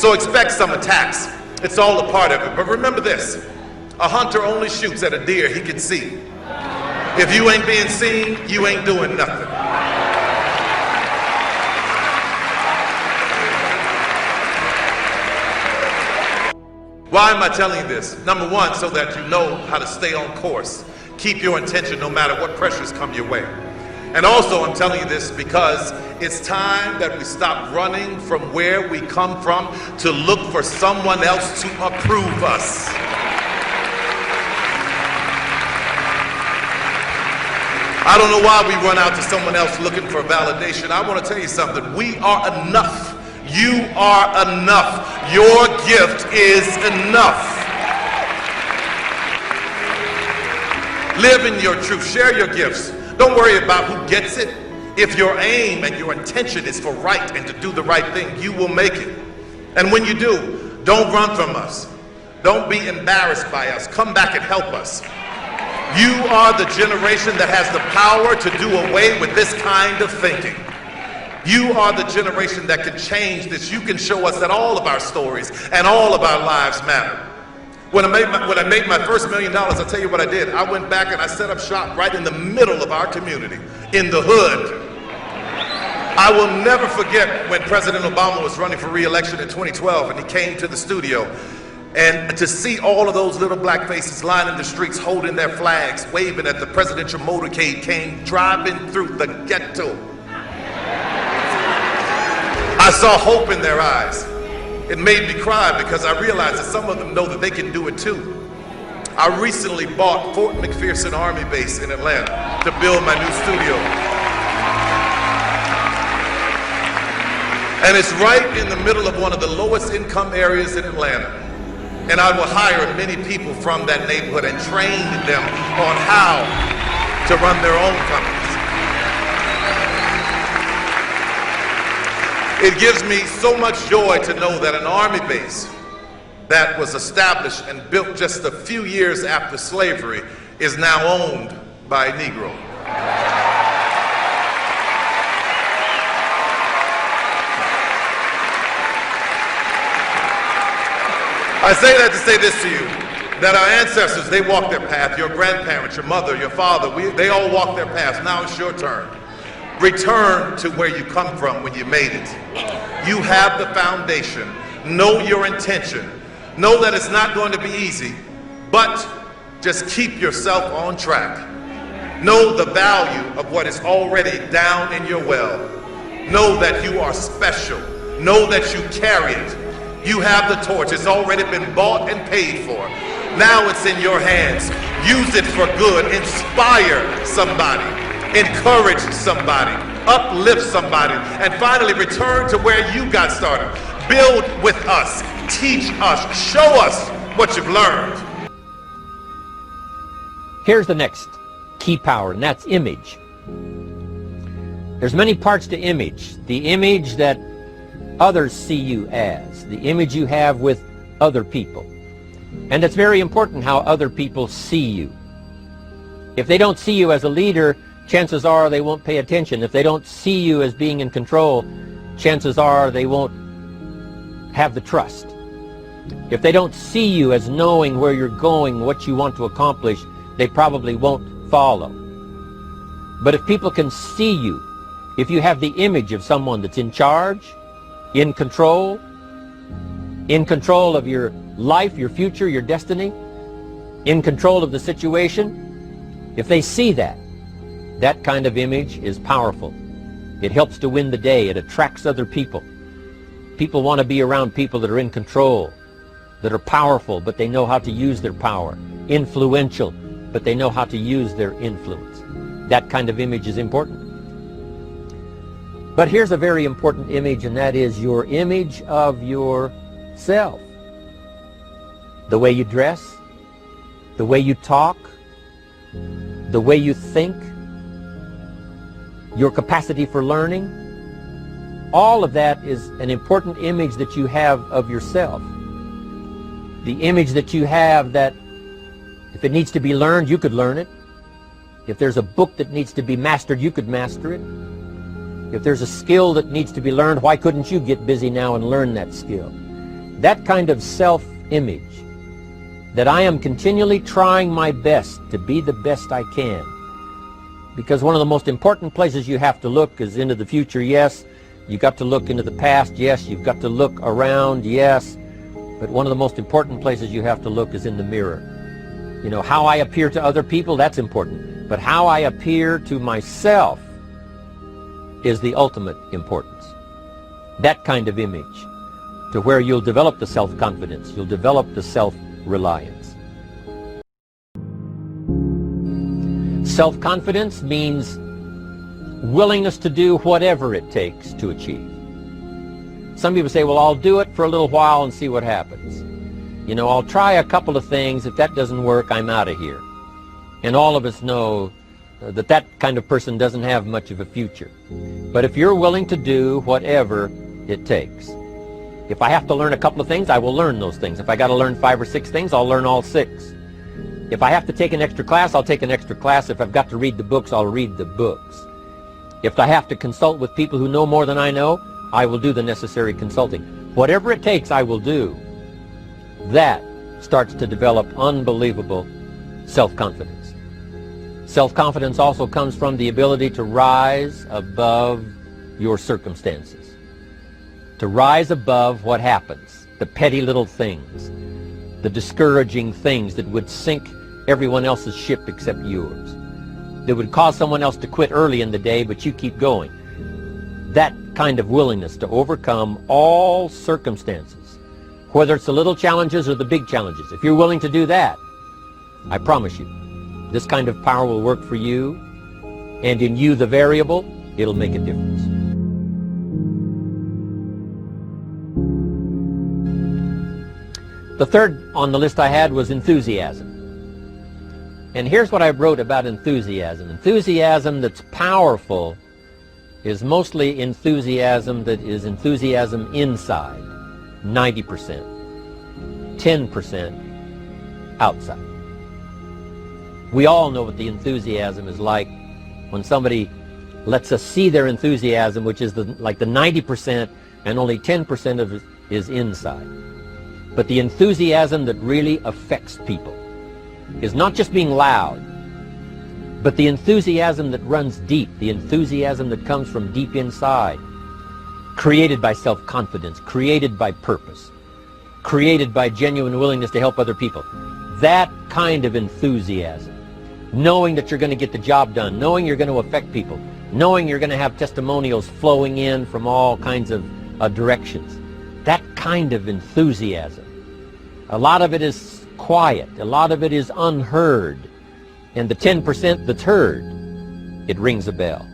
So expect some attacks. It's all a part of it. But remember this, a hunter only shoots at a deer he can see. If you ain't being seen, you ain't doing nothing. Why am I telling you this? Number one, so that you know how to stay on course. Keep your intention no matter what pressures come your way. And also, I'm telling you this because it's time that we stop running from where we come from to look for someone else to approve us. I don't know why we run out to someone else looking for validation. I want to tell you something. We are enough. You are enough. Your gift is enough. Live in your truth. Share your gifts. Don't worry about who gets it. If your aim and your intention is for right and to do the right thing, you will make it. And when you do, don't run from us. Don't be embarrassed by us. Come back and help us. You are the generation that has the power to do away with this kind of thinking. You are the generation that can change this. You can show us that all of our stories and all of our lives matter. When I made my first $1 million, I'll tell you what I did. I went back and I set up shop right in the middle of our community, in the hood. I will never forget when President Obama was running for re-election in 2012 and he came to the studio. And to see all of those little black faces lining the streets, holding their flags, waving at the presidential motorcade, came driving through the ghetto. I saw hope in their eyes. It made me cry because I realized that some of them know that they can do it too. I recently bought Fort McPherson Army Base in Atlanta to build my new studio. And it's right in the middle of one of the lowest income areas in Atlanta. And I will hire many people from that neighborhood and train them on how to run their own companies. It gives me so much joy to know that an army base that was established and built just a few years after slavery is now owned by a Negro. I say that to say this to you, that our ancestors, they walked their path. Your grandparents, your mother, your father, they all walked their path. Now it's your turn. Return to where you come from when you made it. You have the foundation. Know your intention. Know that it's not going to be easy, but just keep yourself on track. Know the value of what is already down in your well. Know that you are special. Know that you carry it. You have the torch. It's already been bought and paid for. Now it's in your hands. Use it for good. Inspire somebody. Encourage somebody. Uplift somebody. And finally, return to where you got started. Build with us. Teach us. Show us what you've learned. Here's the next key power, and that's image. There's many parts to image. The image that others see you as, the image you have with other people. And it's very important how other people see you. If they don't see you as a leader, chances are they won't pay attention. If they don't see you as being in control, chances are they won't have the trust. If they don't see you as knowing where you're going, what you want to accomplish, they probably won't follow. But if people can see you, if you have the image of someone that's in charge, in control of your life, your future, your destiny, in control of the situation, if they see that, that kind of image is powerful. It helps to win the day. It attracts other people. People want to be around people that are in control, that are powerful, but they know how to use their power, influential, but they know how to use their influence. That kind of image is important. But here's a very important image, and that is your image of yourself. The way you dress, the way you talk, the way you think, your capacity for learning, all of that is an important image that you have of yourself. The image that you have that if it needs to be learned, you could learn it. If there's a book that needs to be mastered, you could master it. If there's a skill that needs to be learned, why couldn't you get busy now and learn that skill? That kind of self-image, that I am continually trying my best to be the best I can. Because one of the most important places you have to look is into the future, yes. You've got to look into the past, yes. You've got to look around, yes. But one of the most important places you have to look is in the mirror. You know, how I appear to other people, that's important. But how I appear to myself is the ultimate importance. That kind of image, to where you'll develop the self-confidence, you'll develop the self-reliance. Self-confidence means willingness to do whatever it takes to achieve. Some people say, well, I'll do it for a little while and see what happens. You know, I'll try a couple of things. If that doesn't work, I'm out of here. And all of us know that that kind of person doesn't have much of a future. But if you're willing to do whatever it takes, if I have to learn a couple of things, I will learn those things. If I got to learn 5 or 6 things, I'll learn all 6. If I have to take an extra class, I'll take an extra class. If I've got to read the books, I'll read the books. If I have to consult with people who know more than I know, I will do the necessary consulting. Whatever it takes, I will do. That starts to develop unbelievable self-confidence. Self-confidence also comes from the ability to rise above your circumstances, to rise above what happens, the petty little things, the discouraging things that would sink everyone else's ship except yours, that would cause someone else to quit early in the day, but you keep going. That kind of willingness to overcome all circumstances, whether it's the little challenges or the big challenges. If you're willing to do that, I promise you, this kind of power will work for you, and in you, the variable, it'll make a difference. The third on the list I had was enthusiasm. And here's what I wrote about enthusiasm. Enthusiasm that's powerful is mostly enthusiasm that is enthusiasm inside, 90%, 10% outside. We all know what the enthusiasm is like when somebody lets us see their enthusiasm, which is like the 90%, and only 10% of it is inside. But the enthusiasm that really affects people is not just being loud, but the enthusiasm that runs deep, the enthusiasm that comes from deep inside, created by self-confidence, created by purpose, created by genuine willingness to help other people. That kind of enthusiasm, knowing that you're going to get the job done, knowing you're going to affect people, knowing you're going to have testimonials flowing in from all kinds of directions. That kind of enthusiasm. A lot of it is quiet. A lot of it is unheard. And the 10% that's heard, it rings a bell.